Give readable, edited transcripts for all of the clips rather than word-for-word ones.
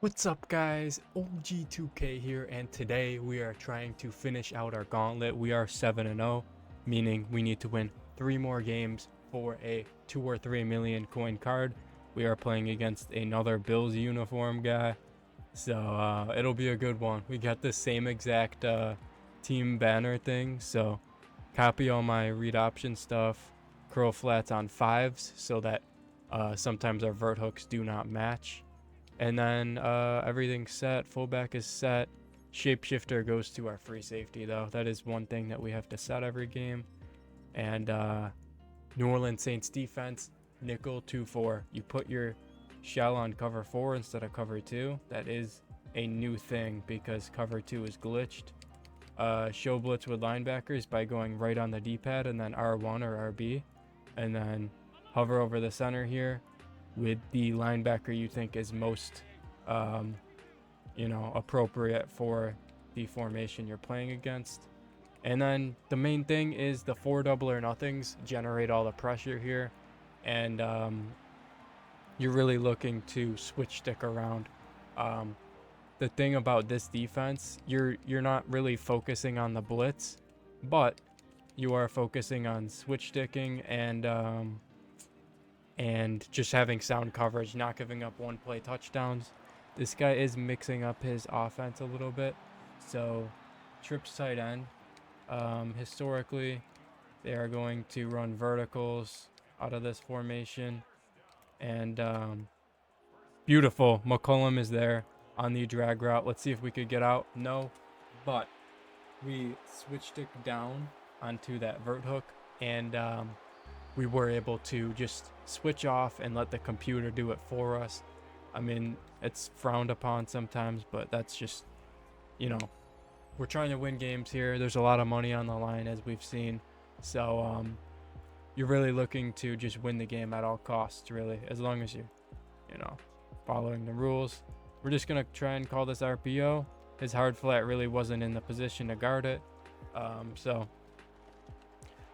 What's up guys, OG2K here, and today we are trying to finish out our gauntlet. We are 7-0, meaning we need to win 3 more games for a 2 or 3 million coin card. We are playing against another Bills uniform guy, so it'll be a good one. We got the same exact team banner thing, so copy all my read option stuff, curl flats on 5s so that sometimes our vert hooks do not match. And then everything's set. Fullback is set. Shapeshifter goes to our free safety, though. That is one thing that we have to set every game. And New Orleans Saints defense, nickel 2-4. You put your shell on cover 4 instead of cover 2. That is a new thing because cover 2 is glitched. Show blitz with linebackers by going right on the D-pad and then R1 or RB. And then hover over the center here with the linebacker you think is most appropriate for the formation you're playing against. And then the main thing is the 4 double or nothings generate all the pressure here, and you're really looking to switch stick around. The thing about this defense, you're not really focusing on the blitz, but you are focusing on switch sticking and just having sound coverage, not giving up one play touchdowns. This guy is mixing up his offense a little bit. So trips tight end. Historically, they are going to run verticals out of this formation. And beautiful. McCollum is there on the drag route. Let's see if we could get out. No, but we switched it down onto that vert hook, and we were able to just switch off and let the computer do it for us. I mean, it's frowned upon sometimes, but that's just, we're trying to win games here. There's a lot of money on the line, as we've seen. So you're really looking to just win the game at all costs, really, as long as you're, following the rules. We're just going to try and call this RPO. His hard flat really wasn't in the position to guard it. So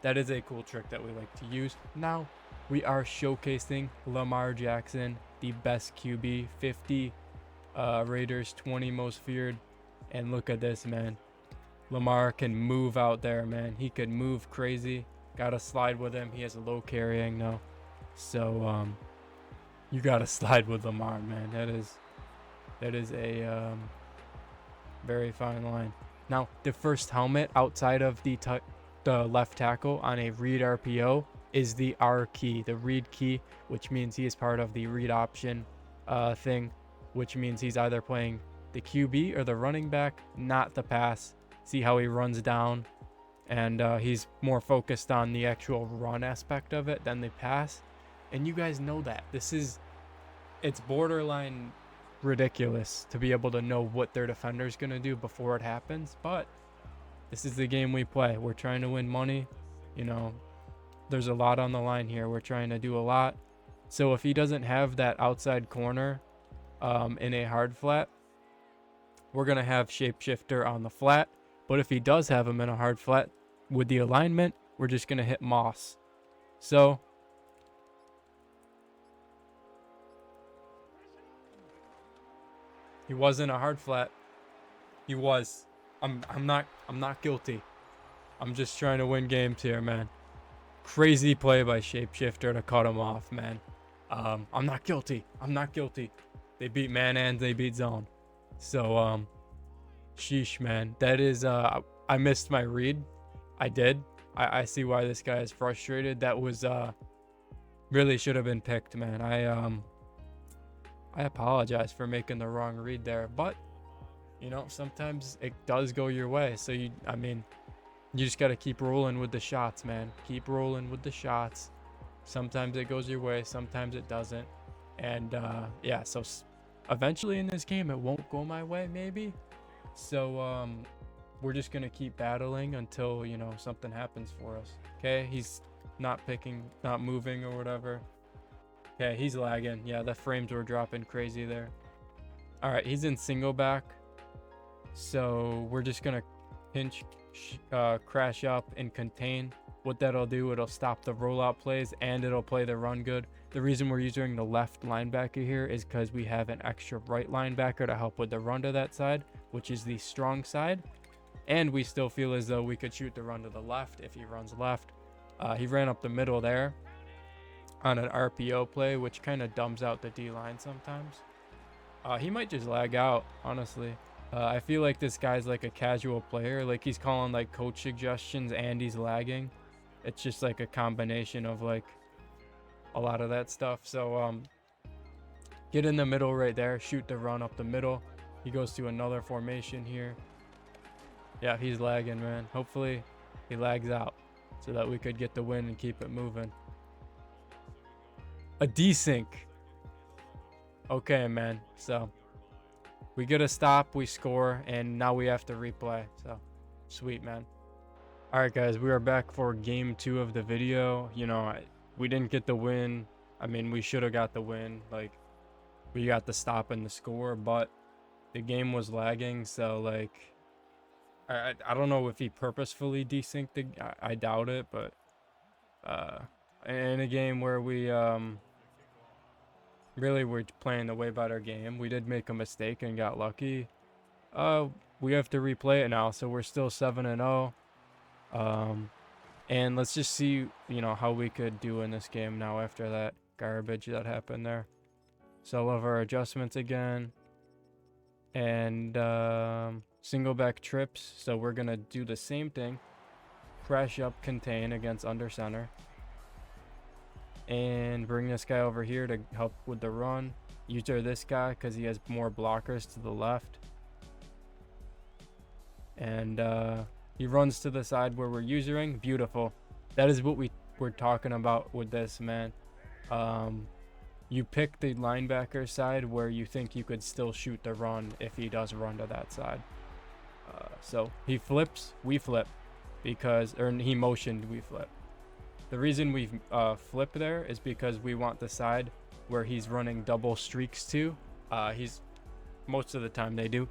that is a cool trick that we like to use. Now we are showcasing Lamar Jackson, the best QB, 50 Raiders, 20 most feared. And look at this, man. Lamar can move out there, man. He could move crazy. Gotta slide with him. He has a low carrying now. So you gotta slide with Lamar, man. That is a very fine line. Now the first helmet outside of the left tackle on a read RPO is the R key, the read key, which means he is part of the read option thing, which means he's either playing the QB or the running back, not the pass. See how he runs down, and he's more focused on the actual run aspect of it than the pass. And you guys know that. It's borderline ridiculous to be able to know what their defender's going to do before it happens, but this is the game we play. We're trying to win money. There's a lot on the line here. We're trying to do a lot. So if he doesn't have that outside corner in a hard flat, we're going to have Shapeshifter on the flat. But if he does have him in a hard flat with the alignment, we're just going to hit Moss. So he wasn't a hard flat. He was. I'm not guilty. I'm just trying to win games here, man. Crazy play by Shapeshifter to cut him off, man. I'm not guilty. They beat man and they beat zone. So sheesh, man. That is I missed my read. I did. I see why this guy is frustrated. That was really should have been picked, man. I apologize for making the wrong read there, but sometimes it does go your way. So you just got to keep rolling with the shots, man. Keep rolling with the shots. Sometimes it goes your way, sometimes it doesn't. And yeah, so eventually in this game it won't go my way, maybe. So we're just going to keep battling until, something happens for us. Okay, he's not moving or whatever. Okay, he's lagging. Yeah, the frames were dropping crazy there. All right, he's in single back. So we're just going to pinch, crash up, and contain What that'll do, it'll stop the rollout plays and it'll play the run good. The reason we're using the left linebacker here is because we have an extra right linebacker to help with the run to that side, which is the strong side. And we still feel as though we could shoot the run to the left if he runs left. He ran up the middle there on an RPO play, which kind of dumbs out the D-line sometimes. He might just lag out, honestly. I feel like this guy's like a casual player. Like he's calling like coach suggestions and he's lagging. It's just like a combination of like a lot of that stuff. So get in the middle right there, shoot the run up the middle. He goes to another formation here. Yeah, he's lagging, man. Hopefully he lags out so that we could get the win and keep it moving. A desync. Okay, man. So we get a stop, we score, and now we have to replay. So sweet, man. All right, guys, we are back for game 2 of the video. You know, we didn't get the win. I mean, we should have got the win. Like, we got the stop and the score, but the game was lagging. So, like, I don't know if he purposefully desynced the. I doubt it, but in a game where we really were playing the way better game, we did make a mistake and got lucky. We have to replay it now, so we're still 7-0. And let's just see, you know, how we could do in this game now after that garbage that happened there. So I love our adjustments again. And single back trips. So we're going to do the same thing. Crash up, contain against under center. And bring this guy over here to help with the run. User this guy because he has more blockers to the left. And he runs to the side where we're usering. Beautiful. That is what we're talking about with this, man. You pick the linebacker side where you think you could still shoot the run if he does run to that side. So he flips, we flip, or he motioned, we flip. The reason we flip there is because we want the side where he's running double streaks to. Most of the time they do.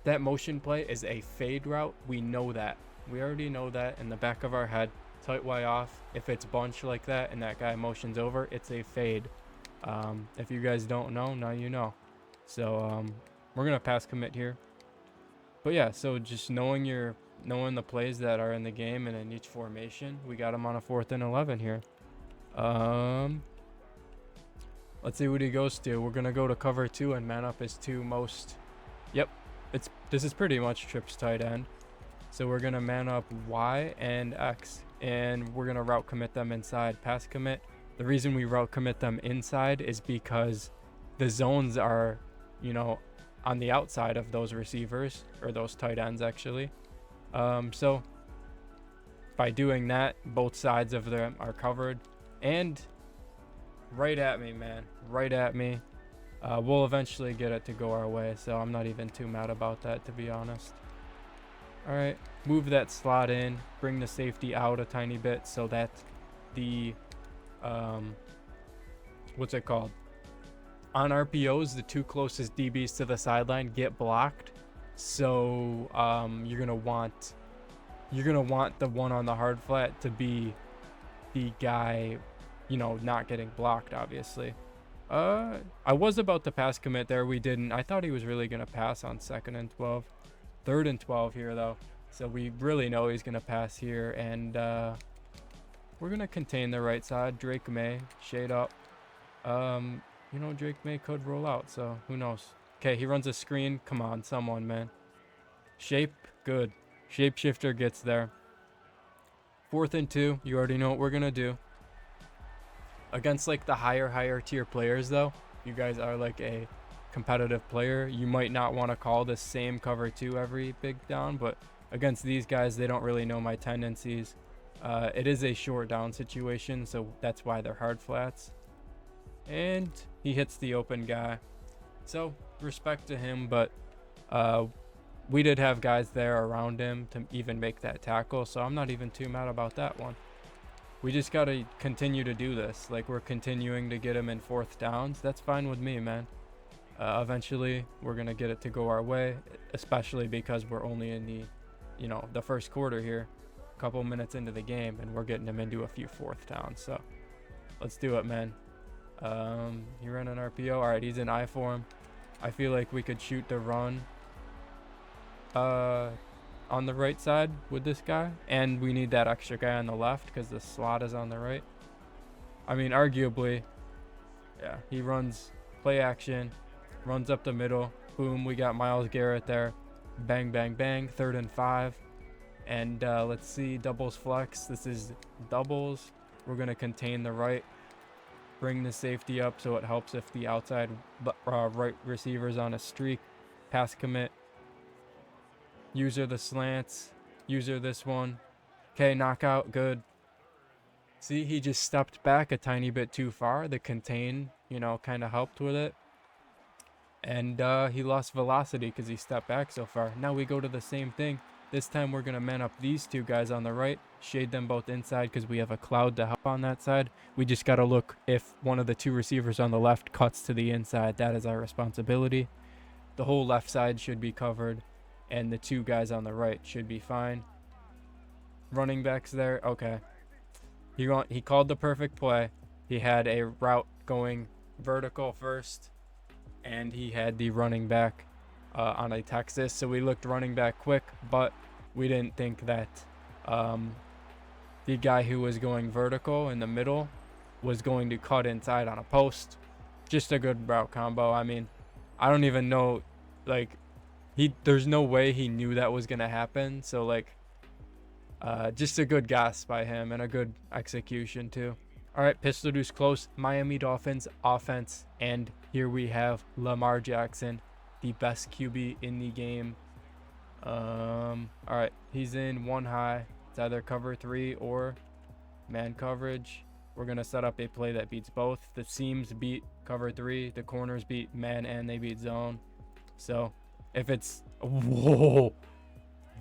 That motion play is a fade route. We know that. We already know that in the back of our head. Tight Y off. If it's bunch like that and that guy motions over, it's a fade. If you guys don't know, now you know. So we're gonna pass commit here. But yeah, so just knowing the plays that are in the game and in each formation, we got him on a 4th and 11 here. Let's see what he goes to. We're gonna go to cover 2 and man up his 2 most. Yep, this is pretty much trips tight end. So we're gonna man up Y and X, and we're gonna route commit them inside. Pass commit. The reason we route commit them inside is because the zones are, you know, on the outside of those receivers, or those tight ends actually. So by doing that, both sides of them are covered. And right at me, man, right at me. We'll eventually get it to go our way, so I'm not even too mad about that, to be honest. All right, move that slot in, bring the safety out a tiny bit so that the what's it called, on RPOs, the 2 closest DBs to the sideline get blocked. So you're gonna want the one on the hard flat to be the guy, you know, not getting blocked, obviously. I was about to pass commit there. We didn't. I thought he was really gonna pass on 2nd and 12. 3rd and 12 here though, so we really know he's gonna pass here. And we're gonna contain the right side. Drake May shade up. You know, Drake May could roll out, so who knows. Okay, he runs a screen. Come on, someone, man. Shape, good. Shapeshifter gets there. 4th and 2. You already know what we're gonna do. Against like the higher tier players though, you guys are like a competitive player, you might not want to call the same cover 2 every big down, but against these guys, they don't really know my tendencies. It is a short down situation, so that's why they're hard flats. And he hits the open guy, so respect to him, but we did have guys there around him to even make that tackle, so I'm not even too mad about that one. We just got to continue to do this. Like, we're continuing to get him in 4th downs. That's fine with me, man. Eventually, we're going to get it to go our way, especially because we're only in the, you know, the 1st quarter here. couple minutes into the game, and we're getting him into a few fourth downs. So let's do it, man. He ran an RPO. All right, he's in I form. I feel like we could shoot the run on the right side with this guy, and we need that extra guy on the left because the slot is on the right. I mean, arguably, yeah, he runs play action, runs up the middle. Boom, we got Myles Garrett there. Bang, bang, bang. 3rd and 5. And let's see, doubles flex. This is doubles. We're going to contain the right. Bring the safety up so it helps if the outside right receiver's on a streak. Pass commit. User the slants. User this one. Okay, knockout. Good. See, he just stepped back a tiny bit too far. The contain, kind of helped with it. And he lost velocity because he stepped back so far. Now we go to the same thing. This time we're going to man up these two guys on the right. Shade them both inside because we have a cloud to help on that side. We just got to look if one of the two receivers on the left cuts to the inside. That is our responsibility. The whole left side should be covered. And the two guys on the right should be fine. Running backs there. Okay. He called the perfect play. He had a route going vertical first. And he had the running back on a Texas. So we looked running back quick, but we didn't think that the guy who was going vertical in the middle was going to cut inside on a post. Just a good route combo. I mean, I don't even know, there's no way he knew that was going to happen. So, just a good guess by him and a good execution too. All right, pistol deuce close. Miami Dolphins offense. And here we have Lamar Jackson, the best QB in the game. All right, he's in one high. It's either cover 3 or man coverage. We're going to set up a play that beats both. The seams beat cover 3. The corners beat man and they beat zone. So if it's... Whoa!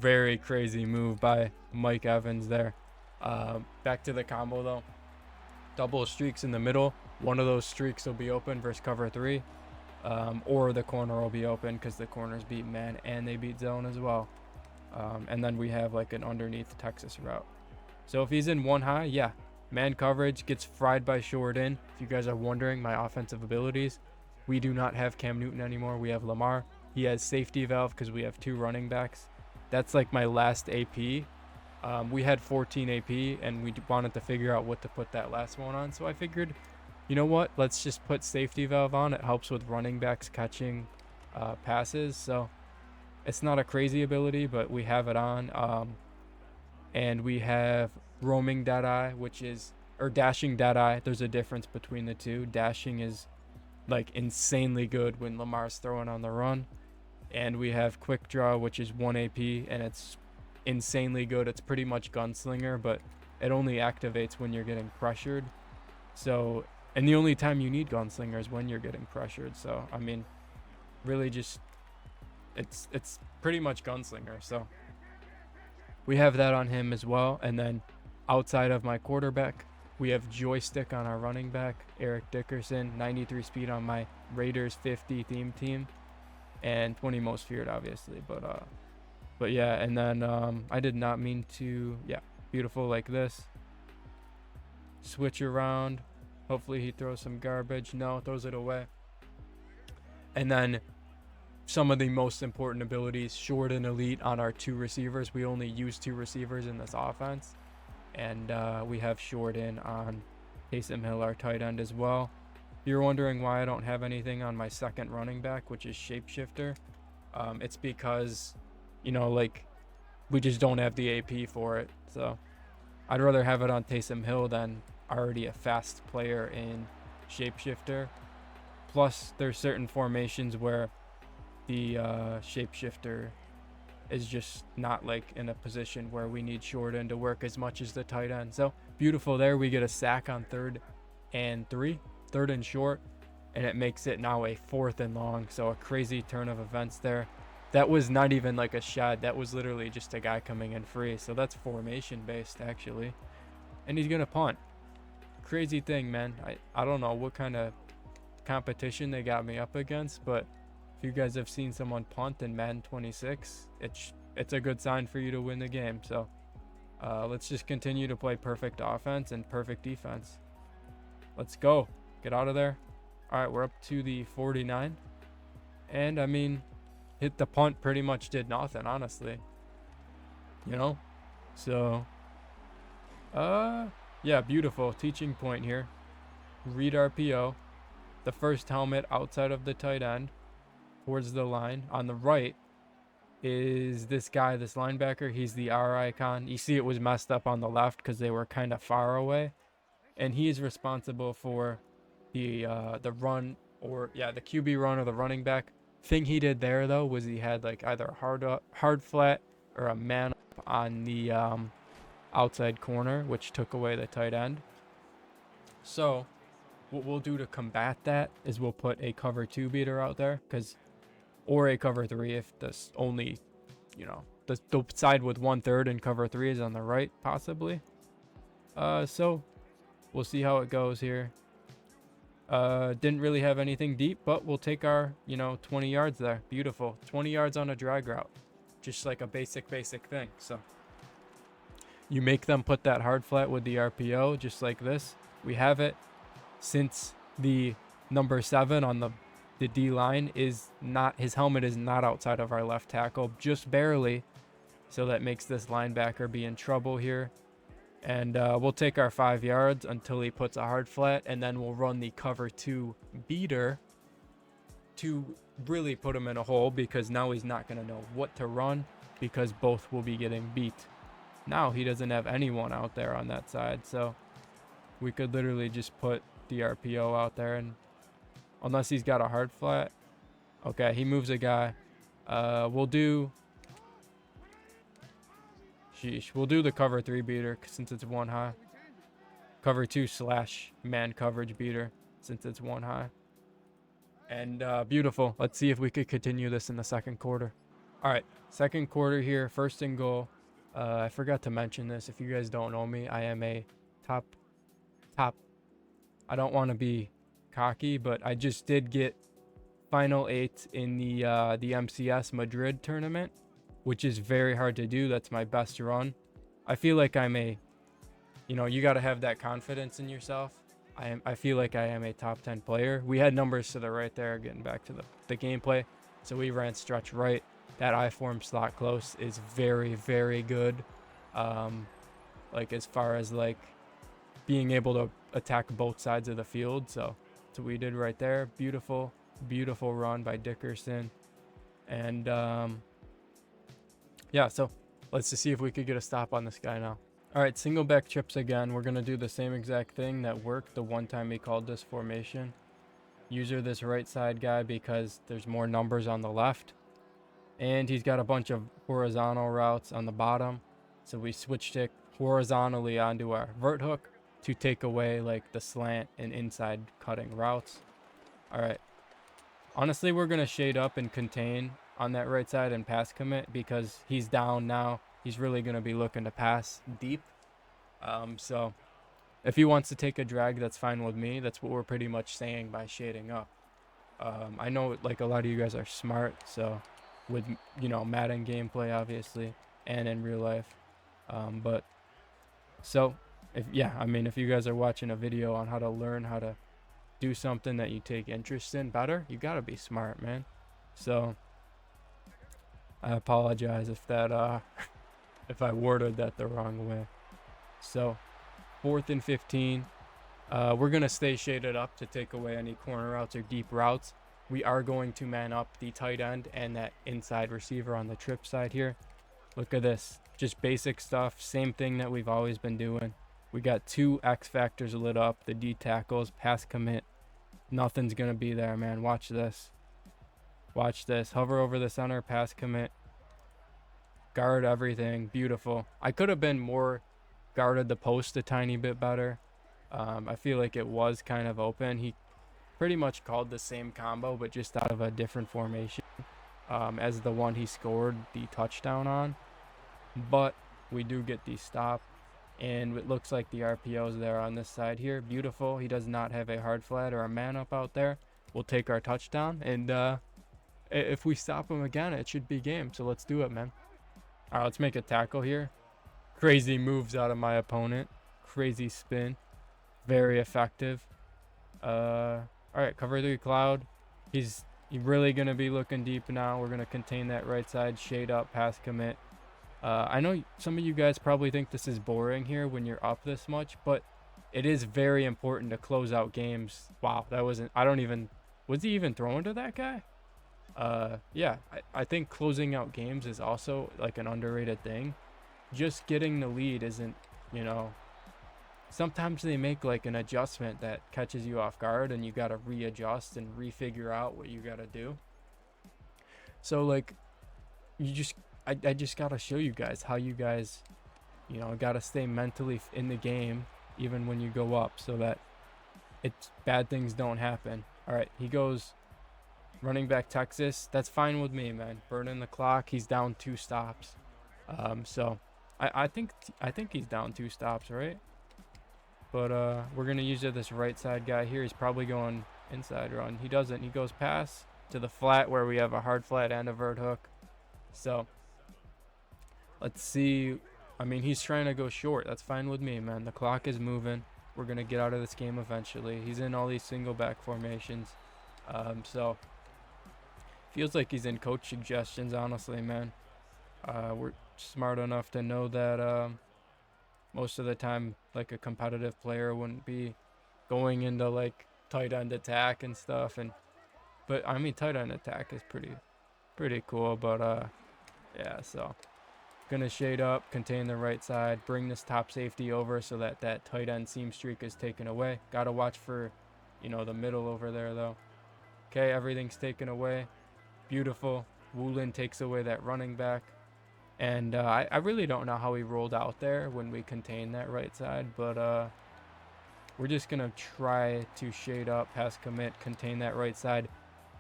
Very crazy move by Mike Evans there. Back to the combo though. Double streaks in the middle. One of those streaks will be open versus cover 3. Or the corner will be open because the corners beat man and they beat zone as well. And then we have an underneath Texas route. So if he's in one high, yeah, man coverage gets fried by Jordan. If you guys are wondering my offensive abilities, we do not have Cam Newton anymore. We have Lamar. He has safety valve because we have 2 running backs. That's my last AP. We had 14 AP and we wanted to figure out what to put that last one on. So I figured, you know what? Let's just put safety valve on. It helps with running backs catching passes. So it's not a crazy ability, but we have it on. And we have roaming dead-eye, or dashing dead-eye. There's a difference between the two. Dashing is insanely good when Lamar's throwing on the run. And we have quick draw, which is 1 AP, and it's insanely good. It's pretty much gunslinger, but it only activates when you're getting pressured. So, and the only time you need gunslinger is when you're getting pressured. So, I mean, really just, it's pretty much gunslinger. So we have that on him as well. And then outside of my quarterback, we have joystick on our running back, Eric Dickerson, 93 speed on my Raiders 50 theme team, and 20 most feared, obviously. But yeah, and then I did not mean to, yeah, beautiful like this. Switch around. Hopefully he throws some garbage. No, throws it away. And then some of the most important abilities, short and elite on our 2 receivers. We only use 2 receivers in this offense. And we have short in on Taysom Hill, our tight end as well. If you're wondering why I don't have anything on my second running back, which is Shapeshifter, it's because, we just don't have the AP for it. So I'd rather have it on Taysom Hill than already a fast player in Shapeshifter. Plus, there's certain formations where the Shapeshifter is just not in a position where we need short end to work as much as the tight end. So beautiful there. We get a sack on 3rd and 3, 3rd and short, and it makes it now a 4th and long. So a crazy turn of events there. That was not even a shot. That was literally just a guy coming in free. So that's formation based actually. And he's going to punt. Crazy thing, man. I don't know what kind of competition they got me up against, but if you guys have seen someone punt in Madden 26, it's a good sign for you to win the game. So Let's just continue to play perfect offense and perfect defense. Let's go. Get out of there. All right, we're up to the 49. And I mean, hit the punt pretty much did nothing, honestly. You know? So, yeah, beautiful. Teaching point here. Read RPO. The first helmet outside of the tight end towards the line. On the right is this guy, this linebacker. He's the R icon. You see it was messed up on the left because they were kind of far away. And he is responsible for the run, or yeah, the QB run or the running back. Thing he did there though was he had like either a hard flat or a man up on the outside corner, which took away the tight end. So what we'll do to combat that is we'll put a cover 2 beater out there, or a cover 3 if this only, you know, the side with 1/3 and cover 3 is on the right possibly. So we'll see how it goes here. Didn't really have anything deep, but we'll take our, 20 yards there. Beautiful. 20 yards on a drag route. Just like a basic thing. So you make them put that hard flat with the RPO just like this. We have it. Since the number 7 on the D line is not, his helmet is not outside of our left tackle, just barely. So that makes this linebacker be in trouble here. And we'll take our 5 yards until he puts a hard flat, and then we'll run the cover 2 beater to really put him in a hole, because now he's not going to know what to run because both will be getting beat. Now he doesn't have anyone out there on that side, so we could literally just put the RPO out there, and unless he's got a hard flat. Okay, he moves a guy. We'll do the cover 3 beater since it's 1 high. Cover 2 / man coverage beater since it's 1 high. And beautiful. Let's see if we could continue this in the second quarter. All right, second quarter here, 1st and goal. I forgot to mention this. If you guys don't know me, I am a top. I don't want to be cocky, but I just did get final 8 in the MCS Madrid tournament, which is very hard to do. That's my best run. I feel like I'm you got to have that confidence in yourself. I feel like I am a top 10 player. We had numbers to the right there, getting back to the gameplay. So we ran stretch right. That I-form slot close is very, very good. Like as far as like being able to attack both sides of the field. So we did right there. Beautiful run by Dickerson. And yeah, so let's just see if we could get a stop on this guy now. All right, single back trips again. We're going to do the same exact thing that worked the one time he called this formation. User this right side guy because there's more numbers on the left. And he's got a bunch of horizontal routes on the bottom. So we switched it horizontally onto our vert hook to take away like the slant and inside cutting routes. All right. Honestly, we're going to shade up and contain on that right side and pass commit because he's down now. He's really going to be looking to pass deep. So if he wants to take a drag, that's fine with me. That's what we're pretty much saying by shading up. I know like a lot of you guys are smart, so with, Madden gameplay, obviously, and in real life. But so if you guys are watching a video on how to learn how to do something that you take interest in better, you got to be smart, man. So I apologize if that, if I worded that the wrong way. So 4th and 15, we're going to stay shaded up to take away any corner routes or deep routes. We are going to man up the tight end and that inside receiver on the trip side here. Look at this, just basic stuff. Same thing that we've always been doing. We got 2 X factors lit up, the D tackles, pass commit. Nothing's going to be there, man. Watch this. Watch this. Hover over the center, pass commit. Guard everything. Beautiful. I could have been more guarded the post a tiny bit better. I feel like it was kind of open. He pretty much called the same combo, but just out of a different formation as the one he scored the touchdown on. But we do get the stop. And it looks like the RPO is there on this side here. Beautiful. He does not have a hard flat or a man up out there. We'll take our touchdown. And if we stop him again, it should be game. So let's do it, man. All right, let's make a tackle here. crazy moves out of my opponent. Crazy spin. Very effective. All right, cover 3 cloud. He's really going to be looking deep now. We're going to contain that right side, shade up, pass commit. I know some of you guys probably think this is boring here when you're up this much, but it is very important to close out games. Wow, that wasn't, I don't even, was he even throwing to that guy? Yeah, I think closing out games is also like an underrated thing. Just getting the lead isn't, you know, sometimes they make like an adjustment that catches you off guard and you got to readjust and refigure out what you got to do. So like you just, I just got to show you guys how you guys, you know, got to stay mentally in the game even when you go up so that it's bad things don't happen. All right, he goes running back Texas. That's fine with me, man. Burning the clock. He's down 2 stops. So I think he's down 2 stops, right? But we're gonna use this right side guy here. He's probably going inside run. He doesn't. He goes pass to the flat where we have a hard flat and a vert hook. So let's see. I mean, he's trying to go short. That's fine with me, man. The clock is moving. We're gonna get out of this game eventually. He's in all these single back formations. So feels like he's in coach suggestions, honestly, man. We're smart enough to know that most of the time, like a competitive player wouldn't be going into like tight end attack and stuff. But I mean, tight end attack is pretty cool. But yeah, so gonna shade up, contain the right side, bring this top safety over so that that tight end seam streak is taken away. Gotta watch for, you know, the middle over there though. Okay, everything's taken away. Beautiful. Woolen takes away that running back. And I really don't know how he rolled out there when we contained that right side, but we're just going to try to shade up, pass commit, contain that right side.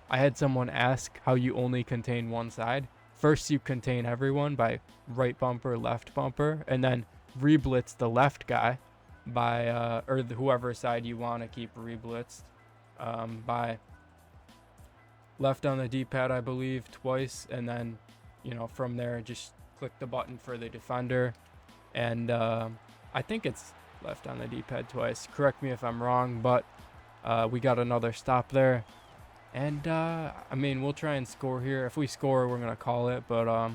I had someone ask how you only contain one side. First, you contain everyone by right bumper, left bumper, and then re-blitz the left guy by, or whoever side you want to keep re-blitzed by left on the D-pad, I believe, twice, and then, you know, from there, just click the button for the defender, and I think it's left on the D-pad twice. Correct me if I'm wrong, but we got another stop there, and I mean, we'll try and score here. If we score, we're gonna call it, but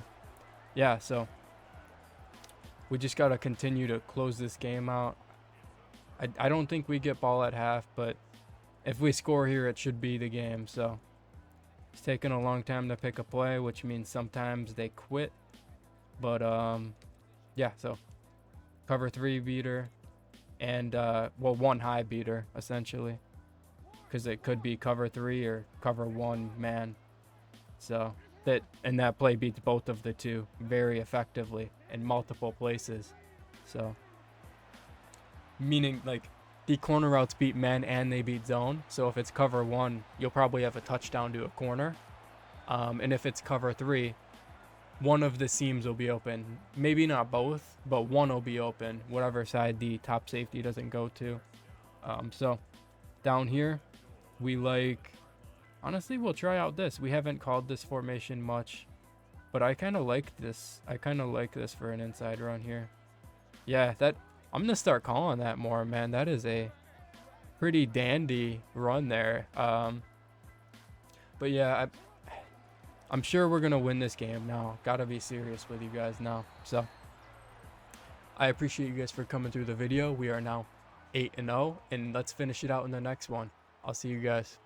yeah, so we just gotta continue to close this game out. I don't think we get ball at half, but if we score here, it should be the game. So it's taking a long time to pick a play, which means sometimes they quit. But yeah, so cover 3 beater and well, 1 high beater essentially, because it could be cover 3 or cover 1 man. So that play beats both of the two very effectively in multiple places. So meaning like the corner routes beat man and they beat zone. So if it's cover 1, you'll probably have a touchdown to a corner, and if it's cover 3, one of the seams will be open. Maybe not both, but one will be open, whatever side the top safety doesn't go to. So down here, we like, honestly, we'll try out this. We haven't called this formation much, but I kind of like this. I kind of like this for an inside run here. Yeah, I'm going to start calling that more, man. That is a pretty dandy run there. But yeah, I'm sure we're going to win this game now. Got to be serious with you guys now. So I appreciate you guys for coming through the video. We are now 8-0, and let's finish it out in the next one. I'll see you guys.